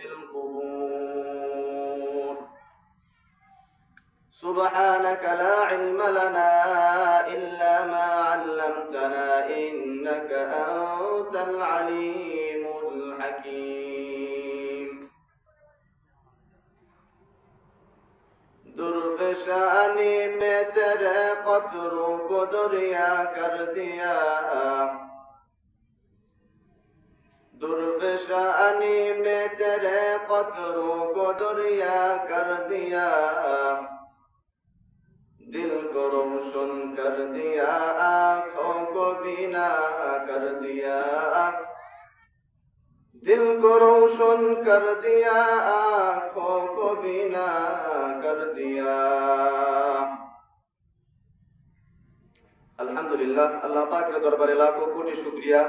في القبور سبحانك لا علم لنا إلا ما علمتنا إنك أنت العليم الحكيم درفشانی میں تیرے قطروں کو دریا کر دیا درفشانی میں تیرے قطروں کو دریا کر دیا दिल को रोशन कर दिया आँखों को बीना कर दिया दिल को रोशन कर दिया आँखों को बीना कर दिया আলহামদুলিল্লাহ আল্লাহ পাকের দরবারে লাখো কোটি শুকরিয়া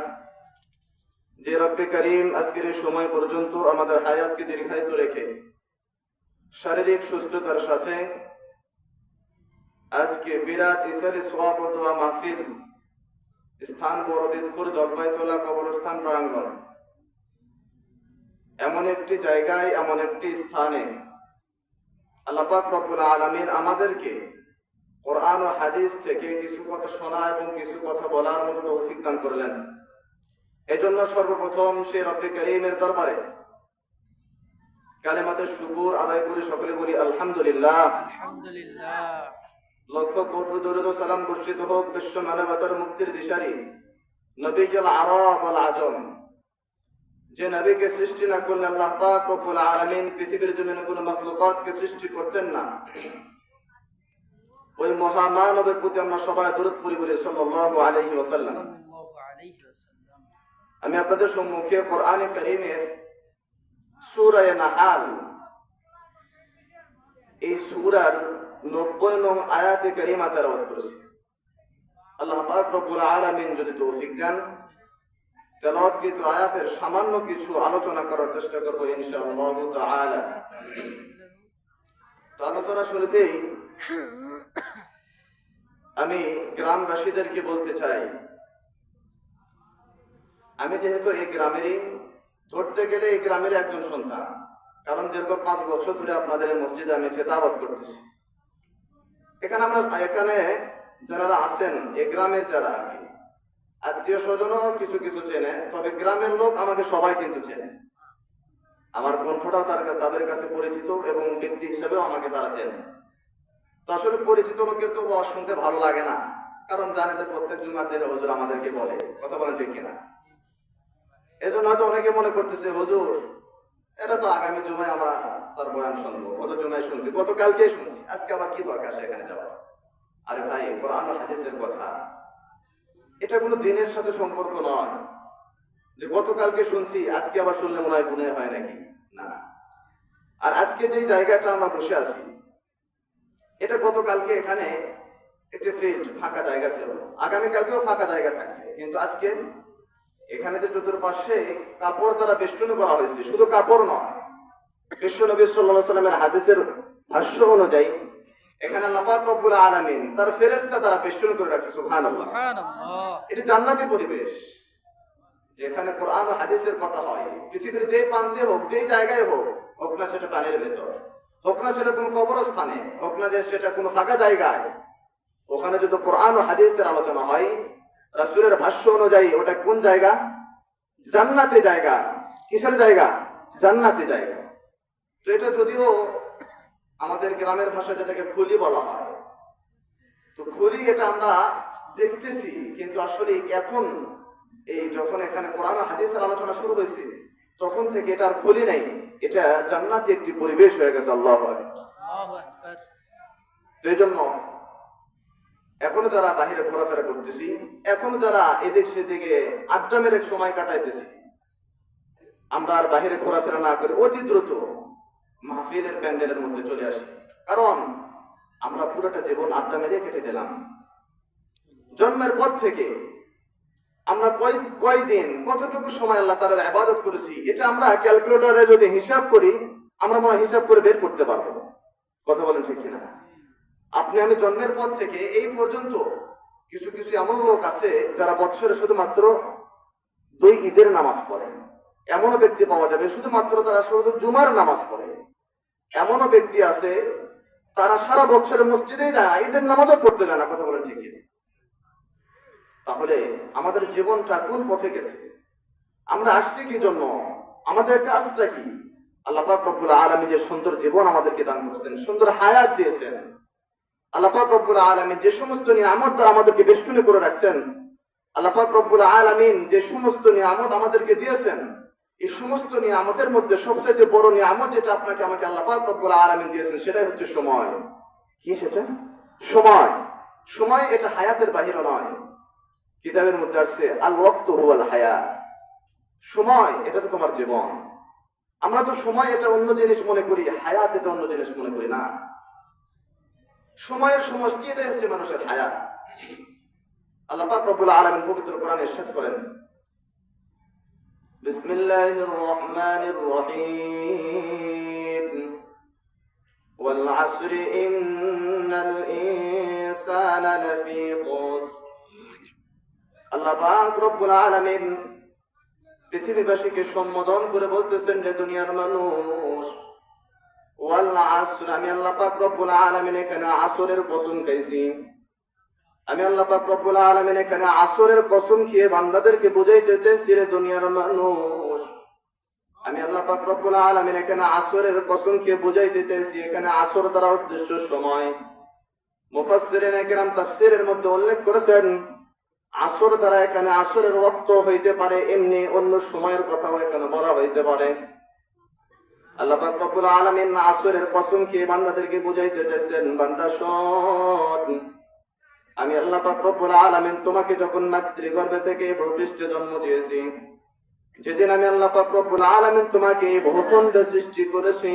যে রব্বে করিম আজকের সময় পর্যন্ত আমাদের হায়াতকে দীর্ঘায়িত রেখে শারীরিক সুস্থতার সাথে আজকে বিরাট ইসারে সওয়াব ও দোয়া মাহফিল স্থান বড়দিতপুর জলপাইতলা কবরস্থান প্রাঙ্গণ এমন একটি জায়গায় এমন একটি স্থানে আল্লাহ পাক রব্বুল আলামিন আমাদেরকে কোরআন ও হাদিস থেকে কিছু কথা শোনা এবং কিছু কথা বলার মতো তৌফিক দান করলেন। এজন্য সর্বপ্রথম সেই রব্বে করিমের দরবারে কালেমাতে শুকর আদায় করে সকলে বলি আলহামদুলিল্লাহ। আলহামদুলিল্লাহ। লক্ষ কোটি দরুদ ও সালাম বর্ষিত হোক বিশ্ব মানবতার মুক্তির দিশারি নবীল আরব ওয়াল আজম, যে নবীকে সৃষ্টি না করলে আল্লাহ পাক রব্বুল আলামিন পৃথিবীর জমিনে কোনো মাখলুকাতকে সৃষ্টি করতেন না। ওই মহামানবের প্রতি আমরা সবাই দরুদ পড়ি বলি সাল্লাল্লাহু আলাইহি ওয়াসাল্লাম। আমি আপনাদের সম্মুখে কোরআনে কারীমের সূরা নাহাল এই সূরার 90 নং আয়াতে কারিমা তেলাওয়াত করেছি। আল্লাহ পাক রব্বুল আলামিন যদি তৌফিক দেন তেলাওয়াতকৃত আয়াতের সামান্য কিছু আলোচনা করার চেষ্টা করব ইনশাআল্লাহ তাআলা। তো আলোচনা শুরুতেই আমি গ্রামবাসীদেরকে বলতে চাই, আমি যেহেতু এই গ্রামেরই, ধরতে গেলে এই গ্রামের একজন সন্তান, কারণ দীর্ঘ 5 বছর ধরে আপনাদের এই মসজিদে আমি খেতাবত করতেছি। এখানে যারা আছেন এই গ্রামের যারা আত্মীয় স্বজনও কিছু কিছু চেনে, তবে গ্রামের লোক আমাকে সবাই কিন্তু চেনে। আমার কণ্ঠটাও তাদের কাছে পরিচিত এবং ব্যক্তি হিসেবেও আমাকে তারা চেনে। তো আসলে পরিচিত লোকের তো ওয়াজ শুনতে ভালো লাগে না, কারণ জানে যে প্রত্যেক জুমার দিনে হুজুর আমাদেরকে বলে, কথা বলেন ঠিক কিনা? এজন্য হয়তো অনেকে মনে করতেছে হুজুর এটা তো আগামী জুমায় আমরা তার বয়ান শুনবো, গত জুমায় শুনছি, গতকালকেই শুনছি, আজকে আবার কি দরকার সেখানে যাওয়ার? আরে ভাই, কোরআন ও হাদিসের কথা, এটা কোনো দিনের সাথে সম্পর্ক নয় যে গতকালকে শুনছি আজকে আবার শুনলে মনে হয় গুনাহ হয় নাকি, না। আর আজকে যে জায়গাটা আমরা বসে আছি এটা গতকালকে এখানে একটি ফিল্ড ফাঁকা জায়গা ছিল, আগামীকালকেও ফাঁকা জায়গা থাকবে, কিন্তু আজকে এখানে যে চতুর্পাশে কাপড় দ্বারা বেষ্টনী করা হয়েছে, শুধু কাপড় নয়, বিশ্ব নবী সাল্লাল্লাহু আলাইহি ওয়াসাল্লামের হাদিসের ভাষ্য অনুযায়ী এখানে আল্লাহ পাক রব্বুল আলামিন তার ফেরেশতা দ্বারা বেষ্টনী করে রাখছে। সুবহানাল্লাহ, সুবহানাল্লাহ। এটা জান্নাতি পরিবেশ যেখানে কোরআন ও হাদিসের কথা হয়। পৃথিবীর যে প্রান্তে হোক, যে জায়গায় হোক, হোক না সেটা পানির ভেতর, হোক না সেটা কোনো কবরস্থানে, হোক না যে সেটা কোনো ফাঁকা জায়গায়, ওখানে যদি কোরআন ও হাদিসের আলোচনা হয় রাসূলের ভাষ্য অনুযায়ী ওটা কোন জায়গা? জান্নাতি জায়গা। কিসের জায়গা? জান্নাতি জায়গা। তো এটা যদিও আমাদের গ্রামের ভাষায় যেটাকে খুলি বলা হয়, তো খুলি এটা আমরা দেখতেছি, কিন্তু আসলে এখন এই যখন এখানে কোরআন ও হাদিসের আলোচনা শুরু হয়েছে তখন থেকে এটা আর খুলি নাই, এটা জান্নাতি একটি পরিবেশ হয়ে গেছে। আল্লাহু আকবার, আল্লাহু আকবার। তো এই জন্য এখনো যারা বাহিরে ঘোরাফেরা করতেছি, এখনো যারা এদিক সেদিকে আড্ডা মেরে সময় কাটাইতেছি, আমরা আর বাহিরে ঘোরাফেরা না করে অতি দ্রুত মাহফিলের প্যান্ডেলের মধ্যে চলে আসি, কারণ আমরা পুরোটা জীবন আড্ডা মেরে কেটে দিলাম। জন্মের পর থেকে আমরা কয়দিন কতটুকু সময় আল্লাহ তাআলার ইবাদত করেছি, এটা আমরা ক্যালকুলেটরে যদি হিসাব করি আমরা মনে হিসাব করে বের করতে পারবো। কথা বলেন ঠিক কিনা? আপনি আমি জন্মের পর থেকে এই পর্যন্ত কিছু কিছু এমন লোক আছে যারা বছরে শুধুমাত্র 2 ঈদের নামাজ পড়ে, এমনও ব্যক্তি পাওয়া যাবে শুধুমাত্র তারা শুধু জুমার নামাজ পড়ে। এমনও ব্যক্তি আছে তারা সারা বছরের মসজিদেই যায় না, ঈদের নামাজও পড়তে যায় না। কথা বলেন ঠিক কিনা? তাহলে আমাদের জীবনটা কোন পথে গেছে? আমরা আসছি কি জন্য? আমাদের কাজটা কি? আল্লাহ পাক রব্বুল আলামিন যে সুন্দর জীবন আমাদেরকে দান করেছেন, সুন্দর হায়াত দিয়েছেন, আল্লাহ পাক রব্বুল আলামিন যে সমস্ত নিয়ামত দ্বারা আমাদেরকে বেষ্টনী করে রাখছেন, আল্লাহ পাক রব্বুল আলামিন যে সমস্ত নিয়ামত আমাদেরকে দিয়েছেন, এই সমস্ত নিয়ামতের মধ্যে সবচেয়ে বড় নিয়ামত যেটা আপনাকে আমাকে আল্লাহ পাক রব্বুল আলামিন দিয়েছেন সেটাই হচ্ছে সময়। কি সেটা? সময়। সময় এটা হায়াতের বাহিরে নয়। কিতাবের মধ্যে আসছে আল ওয়াক্তু হুয়াল হায়াত। সময় এটা তো তোমার জীবন। আমরা তো সময় এটা অন্য জিনিস মনে করি, হায়াত এটা অন্য জিনিস মনে করি না। সময়ের সমষ্টি এটাই হচ্ছে মানুষের হায়াত। আল্লাহ পাক রব্বুল আলামিন পবিত্র কোরআনে ইরশাদ করেন, বিসমিল্লাহির রহমানির রহিম, ওয়াল আসরি ইন্নাল ইনসানা লাফি খুসর। আল্লাহ পাক রব্বুল আলামিন পৃথিবীবাসীকে সম্বোধন করে বলতেছেন যে দুনিয়ার মানুষ, ওয়াল আসর, আমি আল্লাহ পাক রব্বুল আলামিন এখানে আসরের কসম খাইছি। আমি আল্লাহ পাক রব্বুল আলামিন এখানে আসরের কসম খেয়ে বান্দাদেরকে বুঝাইতে চাইছি রে দুনিয়ার মানুষ, আমি আল্লাহ পাক রব্বুল আলামিন এখানে আসরের কসম খেয়ে বুঝাইতে চাইছি এখানে আসর দ্বারা উদ্দেশ্য সময়। মুফাসসিরিন কিরাম তাফসীরের মধ্যে উল্লেখ করেছেন আসর দ্বারা এখানে আসরের ওয়াক্ত হইতে পারে, এমনি অন্য সময়ের কথাও এখানে বলা হইতে পারে। আল্লাহ পাক রব্বুল আলামিন আসরের কসম খেয়ে বান্দাদেরকে বুঝাইতে চাইছেন, বান্দা শোন, আমি আল্লাহ পাক রব্বুল আলামিন তোমাকে যখন মাতৃগর্ভে থেকে ভূপৃষ্ঠে জন্ম দিয়েছি, যেদিন আমি আল্লাহ পাক রব্বুল আলামিন তোমাকে ভূখণ্ডে সৃষ্টি করেছি,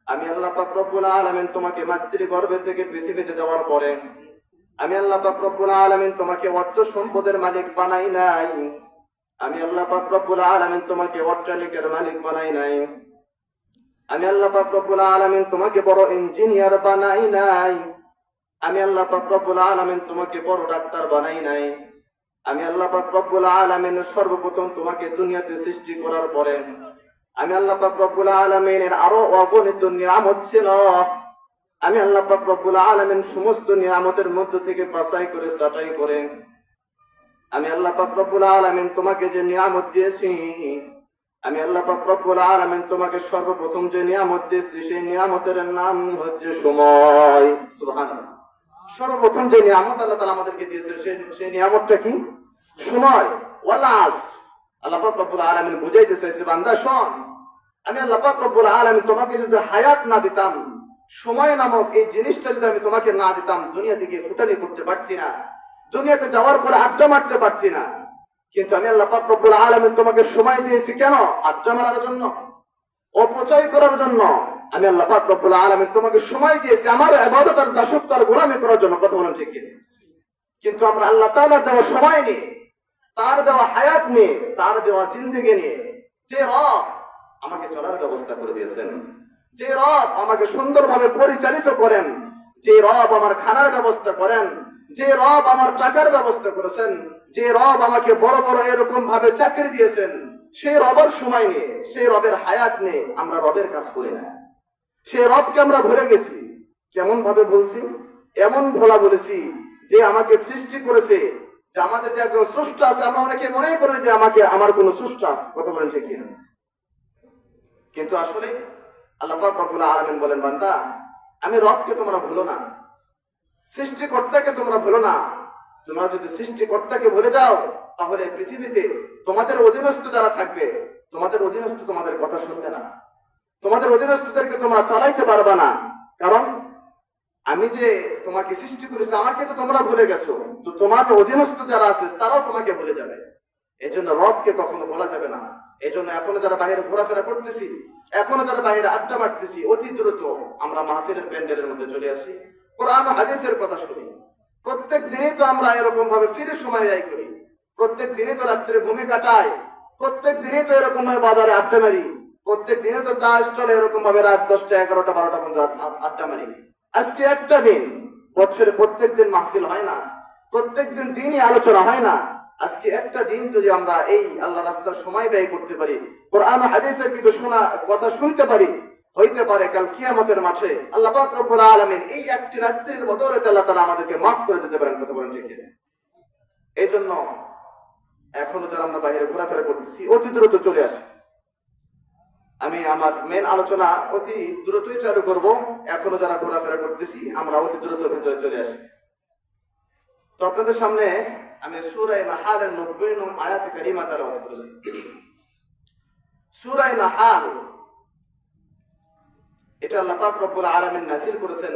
আমি আল্লাহ পাক রব্বুল আলামিন তোমাকে মাতৃগর্ভে থেকে পৃথিবীতে দেওয়ার পরে আমি আল্লাহ পাক রব্বুল আলামিন তোমাকে অর্থ সম্পদের মালিক বানাই নাই। আমি আল্লাহ পাক রব্বুল আলামিন তোমাকে অট্টালিকার মালিক বানাই নাই। আমি আল্লাহ পাক রব্বুল আলামিন তোমাকে বড় ইঞ্জিনিয়ার বানাই নাই। আমি আল্লাহ পাক রব্বুল আলামিন তোমাকে বড় ডাক্তার বানাই নাই। আমি আল্লাহ পাক রব্বুল আলামিন সর্বপ্রথম তোমাকে দুনিয়াতে সৃষ্টি করার পরে আমি আল্লাহ পাক রব্বুল আলামিনের আরো অগণিত নিয়ামত ছিল। আমি আল্লাহ পাক রব্বুল আলামিন সমস্ত নিয়ামতের মধ্য থেকে বাছাই করে ছাঁটাই করে আমি আল্লাহ পাক রব্বুল আলামিন তোমাকে যে নিয়ামত দিয়েছি, আমি আল্লাহ পাক রব্বুল আলামিন তোমাকে সর্বপ্রথম যে নিয়ামত দিয়েছি সেই নিয়ামতের নাম হচ্ছে সময়। সুবহানাল্লাহ। সর্বপ্রথম যে নিয়ামত আল্লাহ তাআলা আমাদেরকে দিয়েছেন সেই নিয়ামতটা কি? সময়। ওয়াল আসর। আল্লাহ পাক রব্বুল আলামিন বুঝাইতে চাইছে, বান্দা শোন, আমি আল্লাহ পাক রব্বুল আলামিন তোমাকে যদি হায়াত না দিতাম, সময় নামক এই জিনিসটা যদি আমি তোমাকে না দিতাম, দুনিয়া থেকে ফুটানি করতে পারতি না, দুনিয়াতে যাওয়ার পরে আড্ডা মারতে পারতি না। কিন্তু আমি আল্লাহ পাক রব্বুল আলামিন তোমাকে সময় দিয়েছি কেন? আড্ডা মারার জন্য, অপচয় করার জন্য। আমি আল্লাহ পাক রব্বুল আলামিন তোমাকে সময় দিয়েছি আমার ইবাদত আর দাসত্ব আর গোলামি করার জন্য। কথা বলেন ঠিক কিনা? কিন্তু আমরা আল্লাহ তাআলার দেওয়া সময় নিয়ে, তার দেওয়া হায়াত নিয়ে, তার দেওয়া জিন্দেগি নিয়ে, যে রব আমাকে চলার ব্যবস্থা করে দিয়েছেন, যে রব আমাকে সুন্দরভাবে পরিচালিত করেন, যে রব আমার খানার ব্যবস্থা করেন, যে রব আমার টাকার ব্যবস্থা করেছেন, যে রব আমাকে বড় বড় এরকম ভাবে চাকরি দিয়েছেন, সেই রবের সময় নিয়ে, সেই রবের হায়াত নিয়ে আমরা রবের কাজ করি না। সেই রবকে আমরা ভুলে গেছি। কেমন ভাবে বলছি? এমন ভোলা বলেছি যে আমাকে সৃষ্টি করেছে, যে আমাদের যে একজন স্রষ্টা আছে, আমরা অনেকে মনেই করি যে আমার কোন স্রষ্টা আছে। কথা বলেন ঠিক কিনা? কিন্তু আসলে আল্লাহ পাক রব্বুল আলামিন বলেন, বান্দা আমি রবকে তোমরা ভুলো না, সৃষ্টিকর্তাকে তোমরা ভুলো না। তোমরা যদি সৃষ্টিকর্তাকে ভুলে যাও, তাহলে পৃথিবীতে তোমাদের অধীনস্থ যারা থাকবে, তোমাদের অধীনস্থ তোমাদের কথা শুনবে না, তোমাদের অধীনস্থদেরকে তোমরা চালাইতে পারবে না। কারণ আমি যে তোমাকে সৃষ্টি করেছি, আমাকে তো তোমরা ভুলে গেছো, তো তোমার অধীনস্থ যারা আছে তারাও তোমাকে ভুলে যাবে। এই জন্য রবকে কখনো বলা যাবে না। এই জন্য এখনো যারা বাইরে ঘোরাফেরা করতেছি, এখনো যারা বাইরে আড্ডা মারতেছি, অতি দ্রুত আমরা মাহফিলের প্যান্ডেলের মধ্যে চলে আসি, কোরআন হাদিসের কথা শুনি। প্রত্যেক দিনই তো আমরা এরকম ভাবে ফিরে সময় ব্যয় করি, প্রত্যেক দিনই তো রাত্রে ঘুমে কাটাই, প্রত্যেক দিনই তো এরকম ভাবে বাজারে আড্ডা মারি, প্রত্যেক দিনে তো চা স্টলে এরকম ভাবে রাত 10টা 11টা 12টা পর্যন্ত আড্ডা মারি। আজকে একটা দিন, বছরে প্রত্যেক দিন মাহফিল হয় না, প্রত্যেক দিন দিনই আলোচনা হয় না, আজকে একটা দিন যদি আমরা এই আল্লাহ রাস্তার সময় ব্যয় করতে পারি, কোরআন ও হাদিসের কিছু শোনা কথা শুনতে পারি, হইতে পারে কাল কিয়ামতের মাঠে আল্লাহ পাক রব্বুল আলামিন এই একটি রাত্রির বদৌলতে আল্লাহ তাআলা আমাদেরকে মাফ করে দিতে পারেন। কথা বলেন ঠিক কিনা? এই জন্য এখনো যারা আমরা বাইরে ঘোরাফেরা করতেছি অতি দ্রুত চলে আসে। আমি আমার মেন আলোচনা অতি দ্রুতই চালু করব। এখনো যারা ঘোরাফেরা করতেছি আমরা অতি দ্রুত ভেতরে চলে আসি। তো আপনাদের সামনে আমি সূরা নাহালের 90 নং আয়াতে কারিমা তেলাওয়াত করেছি। সূরা নাহাল এটা আল্লাহ পাক রব্বুল আলামিন নাযিল করেছেন।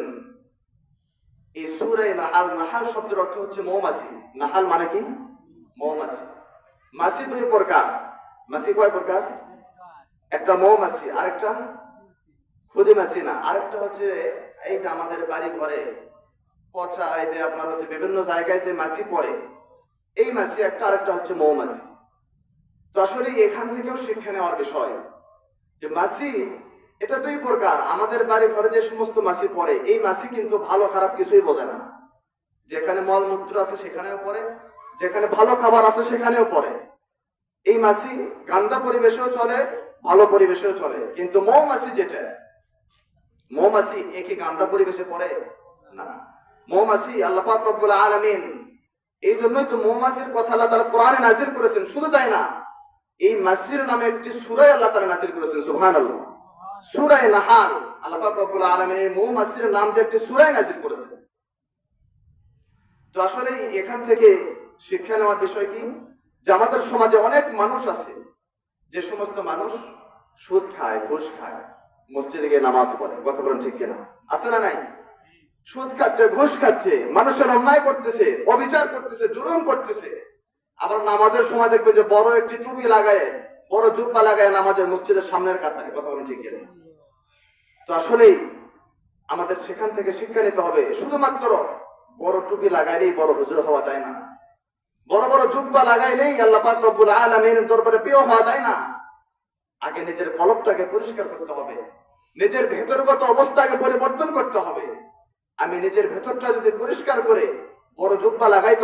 এই সূরা নাহাল, নাহাল শব্দের অর্থ হচ্ছে মৌমাছি। নাহাল মানে কি? মৌমাছি। মাছি দুই প্রকার। মাছি কয় প্রকার? একটা মৌমাছি, আরেকটা খুদি মাছি না, আরেকটা হচ্ছে এই যে আমাদের বাড়ি ঘরে পচা, এই যে আপনার হচ্ছে বিভিন্ন জায়গায় যে মাছি পড়ে, এই মাছি একটা, আরেকটা হচ্ছে মৌমাছি। তো আসলে এখান থেকেও শিক্ষা নেওয়ার বিষয় যে মাছি এটা দুই প্রকার। আমাদের বাড়ি ঘরে যে সমস্ত মাছি পড়ে, এই মাছি কিন্তু ভালো খারাপ কিছুই বোঝে না। যেখানে মলমূত্র আছে সেখানেও পড়ে, যেখানে ভালো খাবার আছে সেখানেও পড়ে। এই মাছি গান্দা পরিবেশেও চলে, ভালো পরিবেশেও চলে। কিন্তু মৌমাছি যেটা, মৌমাছি একই গান্দা পরিবেশে পড়ে না। মৌমাছি আল্লাহ পাক রব্বুল আলামিন, এই জন্যই তো মৌমাছির কথা আল্লাহ তাআলা কোরআনে নাযিল করেছেন। শুধু তাই না, এই মাছির নামে একটি সূরা আল্লাহ তাআলা নাযিল করেছেন। সুবহানাল্লাহ। সূরা নাহাল আল্লাহ পাক রব্বুল আলামিন এই মৌমাছির নাম দিয়ে একটি সূরা নাযিল করেছেন। তো আসলে এখান থেকে শিক্ষা নেওয়ার বিষয় কি, যে আমাদের সমাজে অনেক মানুষ আছে, যে সমস্ত মানুষ সুদ খায়, ঘুষ খায়, মসজিদে গিয়ে নামাজ পড়ে। কথা বলেন ঠিক কিনা? আছে না নাই? সুদ খাচ্ছে, ঘুষ খাচ্ছে, মানুষের অন্যায় করতেছে, অবিচার করতেছে, জুলুম করতেছে। আবার নামাজের সময় দেখবে যে বড় একটি টুপি লাগায়, বড় জুব্বা লাগায় নামাজের মসজিদের সামনের কাতারে। কথা বলেন ঠিক কিনা? তো আসলেই আমাদের সেখান থেকে শিক্ষা নিতে হবে, শুধুমাত্র বড় টুপি লাগাইলেই বড় হুজুর হওয়া যায় না, বড় বড় জুব্বা লাগাইলেই আল্লাহ পাক রব্বুল আলামিনের দরবারে প্রিয় হওয়া যায় না। আগে নিজের কলবটাকে পরিষ্কার করতে হবে, নিজের ভেতরগত অবস্থাকে পরিবর্তন করতে হবে। আমি নিজের ভেতরটা যদি পরিষ্কার করে বড় জুব্বা লাগাই